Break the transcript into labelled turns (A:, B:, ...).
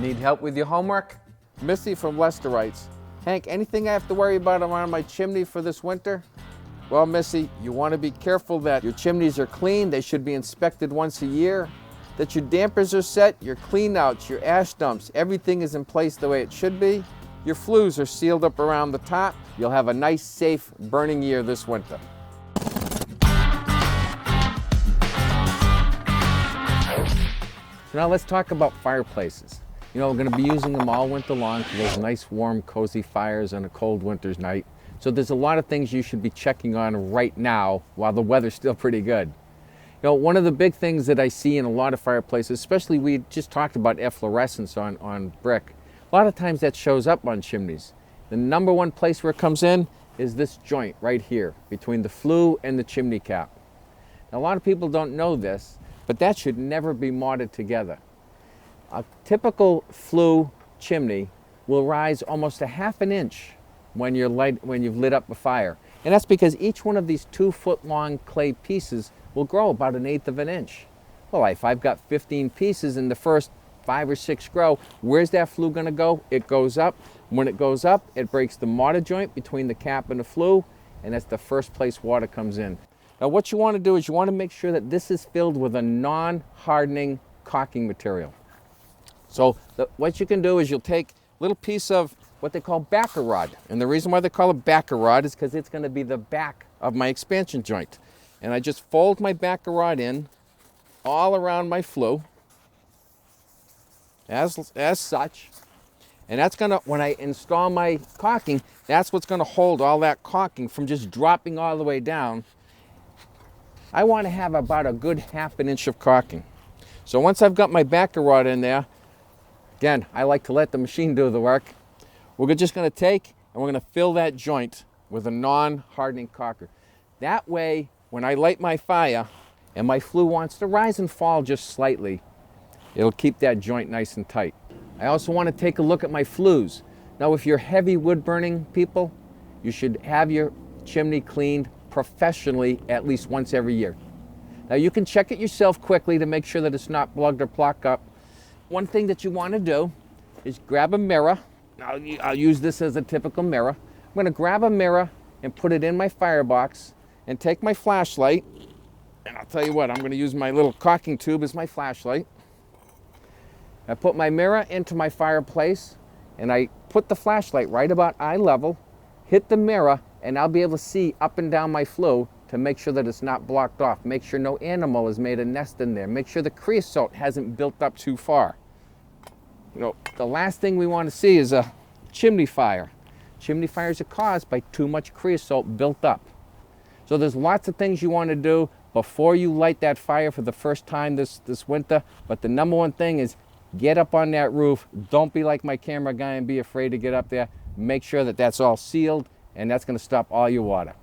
A: Need help with your homework? Missy from Leicester writes, Hank, anything I have to worry about around my chimney for this winter? Well, Missy, you want to be careful that your chimneys are clean. They should be inspected once a year. That your dampers are set, your cleanouts, your ash dumps, everything is in place the way it should be. Your flues are sealed up around the top. You'll have a nice, safe burning year this winter. So now let's talk about fireplaces. You know, we're going to be using them all winter long for those nice, warm, cozy fires on a cold winter's night. So there's a lot of things you should be checking on right now while the weather's still pretty good. You know, one of the big things that I see in a lot of fireplaces, especially we just talked about efflorescence on brick, a lot of times that shows up on chimneys. The number one place where it comes in is this joint right here between the flue and the chimney cap. Now, a lot of people don't know this, but that should never be modded together. A typical flue chimney will rise almost a half an inch when you've lit up a fire. And that's because each one of these 2-foot long clay pieces will grow about 1/8 of an inch. Well, if I've got 15 pieces in the first 5 or 6 grow, where's that flue gonna go? It goes up. When it goes up, it breaks the mortar joint between the cap and the flue, and that's the first place water comes in. Now what you wanna do is you wanna make sure that this is filled with a non-hardening caulking material. So what you can do is you'll take a little piece of what they call backer rod. And the reason why they call it backer rod is because it's going to be the back of my expansion joint. And I just fold my backer rod in all around my flue as such. And that's going to, when I install my caulking, that's what's going to hold all that caulking from just dropping all the way down. I want to have about a good 1/2 inch of caulking. So once I've got my backer rod in there, again, I like to let the machine do the work. We're just going to take and we're going to fill that joint with a non-hardening caulker. That way, when I light my fire and my flue wants to rise and fall just slightly, it'll keep that joint nice and tight. I also want to take a look at my flues. Now, if you're heavy wood burning people, you should have your chimney cleaned professionally at least once every year. Now, you can check it yourself quickly to make sure that it's not plugged or blocked up. One thing that you want to do is grab a mirror. I'll use this as a typical mirror. I'm going to grab a mirror and put it in my firebox and take my flashlight. And I'll tell you what, I'm going to use my little caulking tube as my flashlight. I put my mirror into my fireplace and I put the flashlight right about eye level, hit the mirror, and I'll be able to see up and down my flue to make sure that it's not blocked off. Make sure no animal has made a nest in there. Make sure the creosote hasn't built up too far. You know, the last thing we want to see is a chimney fire. Chimney fires are caused by too much creosote built up. So there's lots of things you want to do before you light that fire for the first time this winter. But the number one thing is get up on that roof. Don't be like my camera guy and be afraid to get up there. Make sure that that's all sealed, and that's going to stop all your water.